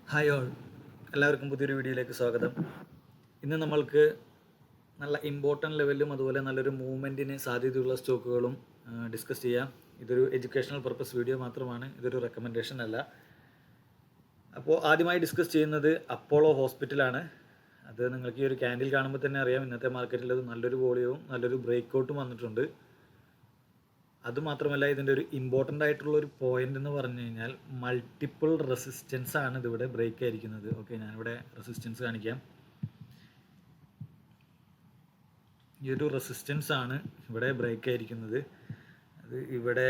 Hi all, എല്ലാവർക്കും പുതിയൊരു വീഡിയോയിലേക്ക് സ്വാഗതം. ഇന്ന് നമ്മൾക്ക് നല്ല ഇമ്പോർട്ടൻ്റ് ലെവലിലും അതുപോലെ നല്ലൊരു മൂവ്മെൻറ്റിന് സാധ്യതയുള്ള സ്റ്റോക്കുകളും ഡിസ്കസ് ചെയ്യാം. ഇതൊരു എഡ്യൂക്കേഷണൽ പർപ്പസ് വീഡിയോ മാത്രമാണ്, ഇതൊരു റെക്കമെൻഡേഷൻ അല്ല. അപ്പോൾ ആദ്യമായി ഡിസ്കസ് ചെയ്യുന്നത് അപ്പോളോ ഹോസ്പിറ്റലാണ്. അത് നിങ്ങൾക്ക് ഈ ഒരു ക്യാൻഡിൽ കാണുമ്പോൾ തന്നെ അറിയാം, ഇന്നത്തെ മാർക്കറ്റിൽ അത് നല്ലൊരു വോളിയവും നല്ലൊരു ബ്രേക്ക് ഔട്ടും വന്നിട്ടുണ്ട്. അതുമാത്രമല്ല, ഇതിൻ്റെ ഒരു ഇമ്പോർട്ടൻ്റ് ആയിട്ടുള്ള ഒരു പോയിന്റ് എന്ന് പറഞ്ഞു കഴിഞ്ഞാൽ മൾട്ടിപ്പിൾ റെസിസ്റ്റൻസ് ആണ് ഇതിവിടെ ബ്രേക്ക് ആയിരിക്കുന്നത്. ഓക്കെ, ഞാനിവിടെ റെസിസ്റ്റൻസ് കാണിക്കാം. ഈ ഒരു റെസിസ്റ്റൻസ് ആണ് ഇവിടെ ബ്രേക്ക് ആയിരിക്കുന്നത്. അത് ഇവിടെ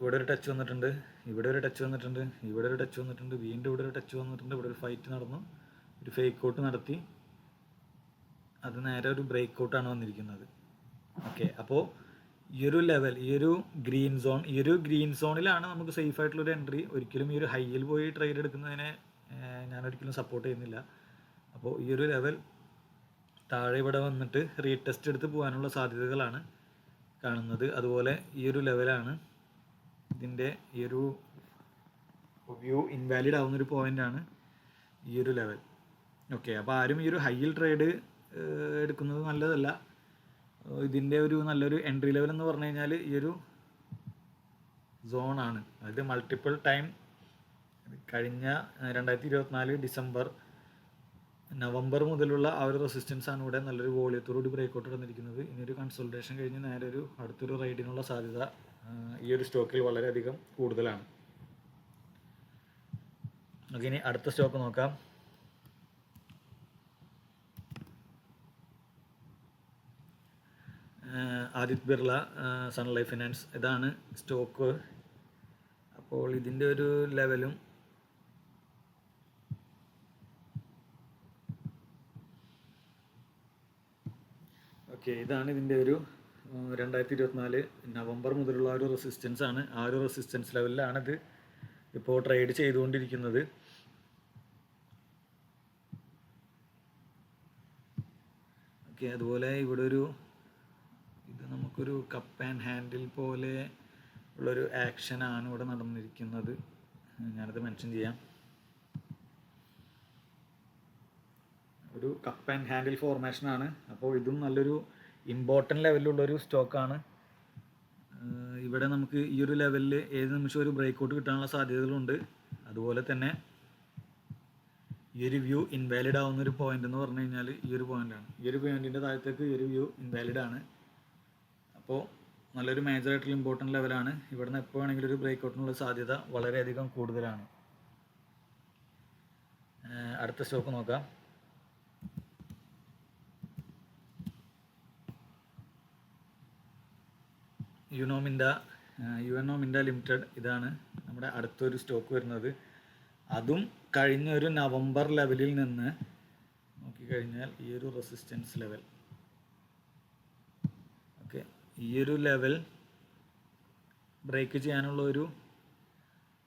ഒരു ടച്ച് വന്നിട്ടുണ്ട്, ഇവിടെ ഒരു ടച്ച് വന്നിട്ടുണ്ട്, ഇവിടെ ഒരു ടച്ച് വന്നിട്ടുണ്ട്, വീണ്ടും ഇവിടെ ഒരു ടച്ച് വന്നിട്ടുണ്ട്. ഇവിടെ ഒരു ഫൈറ്റ് നടന്നു, ഒരു ഫേക്ക് ഔട്ട് നടത്തി, അത് നേരെ ഒരു ബ്രേക്ക് ഔട്ടാണ് വന്നിരിക്കുന്നത്. ഓക്കെ, അപ്പോൾ ഈ ഒരു ലെവൽ, ഈ ഒരു ഗ്രീൻ സോണിലാണ് നമുക്ക് സേഫ് ആയിട്ടുള്ളൊരു എൻട്രി. ഒരിക്കലും ഈ ഒരു ഹൈയിൽ പോയി ട്രേഡ് എടുക്കുന്നതിനെ ഞാനൊരിക്കലും സപ്പോർട്ട് ചെയ്യുന്നില്ല. അപ്പോൾ ഈ ഒരു ലെവൽ താഴെ ഇവിടെ വന്നിട്ട് റീടെസ്റ്റ് എടുത്ത് പോകാനുള്ള സാധ്യതകളാണ് കാണുന്നത്. അതുപോലെ ഈ ഒരു ലെവലാണ് ഇതിൻ്റെ ഈ ഒരു വ്യൂ ഇൻവാലിഡ് ആവുന്നൊരു പോയിൻ്റാണ് ഈ ഒരു ലെവൽ. ഓക്കെ, അപ്പോൾ ആരും ഈ ഒരു ഹൈയിൽ ട്രേഡ് എടുക്കുന്നത് നല്ലതല്ല. ഇതിൻ്റെ ഒരു നല്ലൊരു എൻട്രി ലെവൽ എന്ന് പറഞ്ഞു കഴിഞ്ഞാൽ ഈ ഒരു സോണാണ്. അതായത് മൾട്ടിപ്പിൾ ടൈം കഴിഞ്ഞ 2024 നവംബർ മുതലുള്ള ആ ഒരു റെസിസ്റ്റൻസ് ആണ് ഇവിടെ നല്ലൊരു വോളിയത്തോടുകൂടി ബ്രേക്കൗട്ട് വന്നിരിക്കുന്നത്. ഇനി ഒരു കൺസോൾട്ടേഷൻ കഴിഞ്ഞ് നേരെ ഒരു അടുത്തൊരു റൈഡിനുള്ള സാധ്യത ഈ ഒരു സ്റ്റോക്കിൽ വളരെയധികം കൂടുതലാണ്. ഓക്കെ, ഇനി അടുത്ത സ്റ്റോക്ക് നോക്കാം. Aditya Birla Sun Life Finance, ഇതാണ് സ്റ്റോക്ക്. അപ്പോൾ ഇതിൻ്റെ ഒരു ലെവലും ഓക്കെ, ഇതാണ് ഇതിൻ്റെ ഒരു 2024 നവംബർ മുതലുള്ള ഒരു റെസിസ്റ്റൻസ് ആണ്. ആ ഒരു റെസിസ്റ്റൻസ് ലെവലിലാണിത് ഇപ്പോൾ ട്രേഡ് ചെയ്തുകൊണ്ടിരിക്കുന്നത്. ഓക്കെ, അതുപോലെ ഇവിടെ ഒരു ഇത് നമുക്കൊരു കപ്പ് ആൻഡ് ഹാൻഡിൽ പോലെ ഉള്ളൊരു ആക്ഷനാണ് ഇവിടെ നടന്നിരിക്കുന്നത്. ഞാനത് മെൻഷൻ ചെയ്യാം. ഒരു കപ്പ് ആൻഡ് ഹാൻഡിൽ ഫോർമേഷനാണ്. അപ്പോൾ ഇതും നല്ലൊരു ഇമ്പോർട്ടൻ്റ് ലെവലിലുള്ളൊരു സ്റ്റോക്കാണ്. ഇവിടെ നമുക്ക് ഈ ഒരു ലെവലിൽ ഏത് നിമിഷം ഒരു ബ്രേക്ക് ഔട്ട് കിട്ടാനുള്ള സാധ്യതകളുണ്ട്. അതുപോലെ തന്നെ ഈ ഒരു വ്യൂ ഇൻവാലിഡ് ആവുന്നൊരു പോയിന്റ് എന്ന് പറഞ്ഞു കഴിഞ്ഞാൽ ഈ ഒരു പോയിൻ്റാണ്. ഈ ഒരു പോയിൻറ്റിൻ്റെ താഴത്തേക്ക് ഈ ഒരു വ്യൂ ഇൻവാലിഡ് ആണ്. അപ്പോൾ നല്ലൊരു മേജറായിട്ടുള്ള ഇമ്പോർട്ടൻ്റ് ലെവലാണ്. ഇവിടുന്ന് എപ്പോൾ വേണമെങ്കിലും ഒരു ബ്രേക്ക് ഔട്ടിനുള്ള സാധ്യത വളരെയധികം കൂടുതലാണ്. അടുത്ത സ്റ്റോക്ക് നോക്കാം. യുഎൻഒ മിൻഡ ലിമിറ്റഡ്, ഇതാണ് നമ്മുടെ അടുത്തൊരു സ്റ്റോക്ക് വരുന്നത്. അതും കഴിഞ്ഞ ഒരു നവംബർ ലെവലിൽ നിന്ന് നോക്കിക്കഴിഞ്ഞാൽ ഈ ഒരു റെസിസ്റ്റൻസ് ലെവൽ, ഓക്കെ, ഈ ഒരു ലെവൽ ബ്രേക്ക് ചെയ്യാനുള്ള ഒരു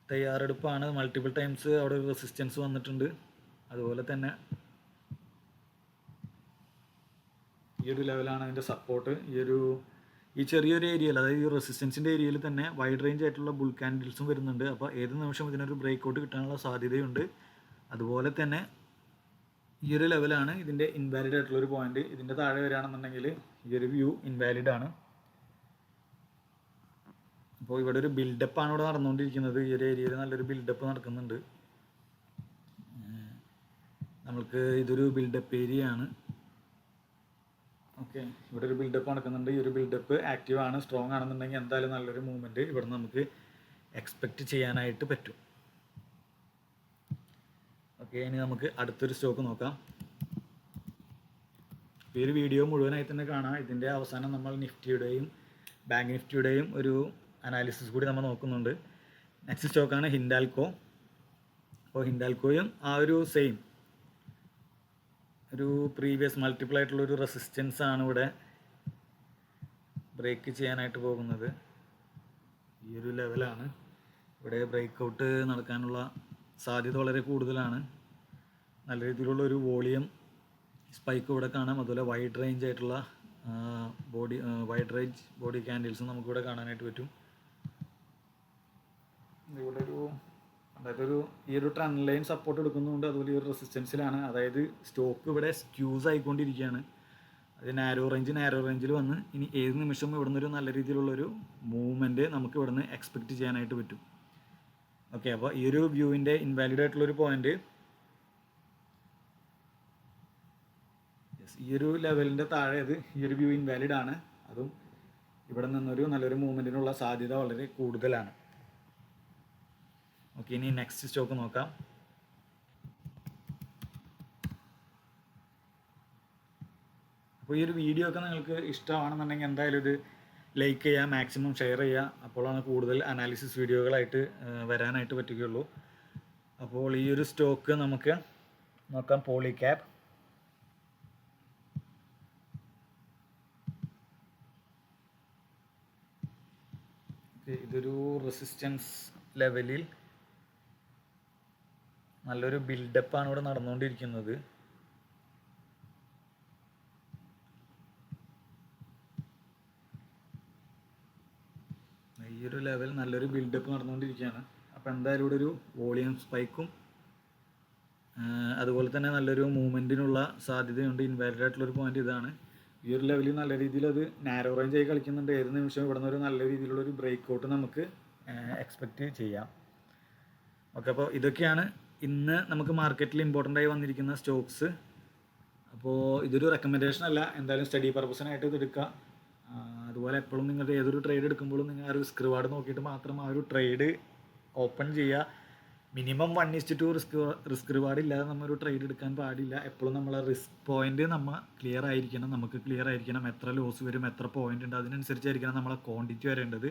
തയ്യാറെടുപ്പാണ്. മൾട്ടിപ്പിൾ ടൈംസ് അവിടെ ഒരു റെസിസ്റ്റൻസ് വന്നിട്ടുണ്ട്. അതുപോലെ തന്നെ ഈ ഒരു ലെവലാണ് അതിൻ്റെ സപ്പോർട്ട്. ഈ ചെറിയൊരു ഏരിയയിൽ, അതായത് ഈ റെസിസ്റ്റൻസിൻ്റെ ഏരിയയിൽ തന്നെ വൈഡ് റേഞ്ച് ആയിട്ടുള്ള ബുൾ ക്യാൻഡിൽസും വരുന്നുണ്ട്. അപ്പോൾ ഏത് നിമിഷം ഇതിനൊരു ബ്രേക്ക് ഔട്ട് കിട്ടാനുള്ള സാധ്യതയുണ്ട്. അതുപോലെ തന്നെ ഈ ഒരു ലെവലാണ് ഇതിൻ്റെ ഇൻവാലിഡ് ആയിട്ടുള്ളൊരു പോയിന്റ്. ഇതിൻ്റെ താഴെ വരികയാണെന്നുണ്ടെങ്കിൽ ഈ ഒരു വ്യൂ ഇൻവാലിഡ് ആണ്. അപ്പോൾ ഇവിടെ ഒരു ബിൽഡപ്പാണ് ഇവിടെ നടന്നുകൊണ്ടിരിക്കുന്നത്. ഈ ഒരു ഏരിയയിൽ നല്ലൊരു ബിൽഡപ്പ് നടക്കുന്നുണ്ട്. നമ്മൾക്ക് ഇതൊരു ബിൽഡപ്പ് ഏരിയ ആണ്. ഓക്കെ, ഇവിടെ ഒരു ബിൽഡപ്പ് നടക്കുന്നുണ്ട്. ഈ ഒരു ബിൽഡപ്പ് ആക്റ്റീവ് ആണ്, സ്ട്രോങ് ആണെന്നുണ്ടെങ്കിൽ എന്തായാലും നല്ലൊരു മൂവ്മെൻറ്റ് ഇവിടെ നമുക്ക് എക്സ്പെക്റ്റ് ചെയ്യാനായിട്ട് പറ്റും. ഓക്കെ, ഇനി നമുക്ക് അടുത്തൊരു സ്റ്റോക്ക് നോക്കാം. ഈ ഒരു വീഡിയോ മുഴുവനായി തന്നെ കാണാം. ഇതിൻ്റെ അവസാനം നമ്മൾ നിഫ്റ്റിയുടെയും ബാങ്ക് നിഫ്റ്റിയുടെയും ഒരു അനാലിസിസ് കൂടി നമ്മൾ നോക്കുന്നുണ്ട്. നെക്സ്റ്റ് സ്റ്റോക്കാണ് ഹിൻഡാൽകോ. അപ്പോൾ ഹിൻഡാൽകോയും ആ ഒരു സെയിം ഒരു പ്രീവിയസ് മൾട്ടിപ്പിൾ ആയിട്ടുള്ളൊരു റെസിസ്റ്റൻസ് ആണ് ഇവിടെ ബ്രേക്ക് ചെയ്യാനായിട്ട് പോകുന്നത്. ഈ ഒരു ലെവലാണ് ഇവിടെ ബ്രേക്ക് ഔട്ട് നടക്കാനുള്ള സാധ്യത വളരെ കൂടുതലാണ്. നല്ല രീതിയിലുള്ള ഒരു വോളിയം സ്പൈക്ക് ഇവിടെ കാണാം. അതുപോലെ വൈഡ് റേഞ്ച് ആയിട്ടുള്ള ബോഡി ക്യാൻഡിൽസും നമുക്കിവിടെ കാണാനായിട്ട് പറ്റും. ഇവിടെ ഒരു അതായത് ഈ ഒരു ട്രെൻഡ് ലൈൻ സപ്പോർട്ട് എടുക്കുന്നുണ്ട്, അതുപോലെ ഈ ഒരു റെസിസ്റ്റൻസിലാണ്. അതായത് സ്റ്റോക്ക് ഇവിടെ സ്ക്യൂസ് ആയിക്കൊണ്ടിരിക്കുകയാണ്. അത് നാരോ റേഞ്ചിൽ വന്ന് ഇനി ഏത് നിമിഷവും ഇവിടെ നിന്നൊരു നല്ല രീതിയിലുള്ളൊരു മൂവ്മെൻറ്റ് നമുക്ക് ഇവിടെ നിന്ന് എക്സ്പെക്റ്റ് ചെയ്യാനായിട്ട് പറ്റും. ഓക്കെ, അപ്പോൾ ഈ ഒരു വ്യൂവിൻ്റെ ഇൻവാലിഡ് ആയിട്ടുള്ളൊരു പോയിന്റ് ഈ ഒരു ലെവലിൻ്റെ താഴെ ഈ ഒരു വ്യൂ ഇൻവാലിഡ് ആണ്. അതും ഇവിടെ നിന്നൊരു നല്ലൊരു മൂവ്മെൻറ്റിനുള്ള സാധ്യത വളരെ കൂടുതലാണ്. ഓക്കെ, ഇനി നെക്സ്റ്റ് സ്റ്റോക്ക് നോക്കാം. അപ്പോൾ ഈ ഒരു വീഡിയോ ഒക്കെ നിങ്ങൾക്ക് ഇഷ്ടമാണെന്നുണ്ടെങ്കിൽ എന്തായാലും ഇത് ലൈക്ക് ചെയ്യുക, മാക്സിമം ഷെയർ ചെയ്യുക. അപ്പോഴാണ് കൂടുതൽ അനാലിസിസ് വീഡിയോകളായിട്ട് വരാനായിട്ട് പറ്റുകയുള്ളൂ. അപ്പോൾ ഈ ഒരു സ്റ്റോക്ക് നമുക്ക് നോക്കാം, പോളിക്യാബ്. ഇതൊരു റെസിസ്റ്റൻസ് ലെവലിൽ നല്ലൊരു ബിൽഡപ്പാണ് ഇവിടെ നടന്നുകൊണ്ടിരിക്കുന്നത്. ഈ ഒരു ലെവൽ നല്ലൊരു ബിൽഡപ്പ് നടന്നുകൊണ്ടിരിക്കുകയാണ്. അപ്പോൾ എന്തായാലും ഇവിടെ ഒരു വോളിയം സ്പൈക്കും അതുപോലെ തന്നെ നല്ലൊരു മൂവ്മെൻറ്റിനുള്ള സാധ്യതയുണ്ട്. ഇൻവാലിഡ് ആയിട്ടുള്ളൊരു പോയിന്റ് ഇതാണ്. ഈ ഒരു ലെവലിൽ നല്ല രീതിയിൽ അത് നാരോ റേഞ്ച് ആയി കളിക്കുന്നുണ്ട്. ഏത് നിമിഷവും ഇവിടെ നിന്നൊരു നല്ല രീതിയിലുള്ളൊരു ബ്രേക്ക് ഔട്ട് നമുക്ക് എക്സ്പെക്റ്റ് ചെയ്യാം. ഓക്കെ, അപ്പോൾ ഇതൊക്കെയാണ് ഇന്ന് നമുക്ക് മാർക്കറ്റിൽ ഇമ്പോർട്ടൻ്റ് ആയി വന്നിരിക്കുന്ന സ്റ്റോക്സ്. അപ്പോൾ ഇതൊരു റെക്കമെൻഡേഷൻ അല്ല, എന്തായാലും സ്റ്റഡി പർപ്പസിനായിട്ട് ഇത് എടുക്കുക. അതുപോലെ എപ്പോഴും നിങ്ങളുടെ ഏതൊരു ട്രേഡ് എടുക്കുമ്പോഴും നിങ്ങൾ ആ റിസ്ക് റിവാർഡ് നോക്കിയിട്ട് മാത്രം ആ ഒരു ട്രേഡ് ഓപ്പൺ ചെയ്യുക. മിനിമം 1:2 റിസ്ക് റിവാർഡ് ഇല്ലാതെ നമ്മളൊരു ട്രേഡ് എടുക്കാൻ പാടില്ല. എപ്പോഴും നമ്മളെ റിസ്ക് പോയിന്റ് ക്ലിയർ ആയിരിക്കണം, നമുക്ക് ക്ലിയർ ആയിരിക്കണം. എത്ര ലോസ് വരും, എത്ര പോയിന്റ് ഉണ്ട്, അതിനനുസരിച്ചായിരിക്കണം നമ്മളെ ക്വാണ്ടിറ്റി വരേണ്ടത്.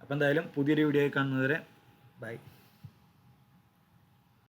അപ്പോൾ എന്തായാലും പുതിയൊരു വീഡിയോ കാണുന്നതുവരെ ബൈ.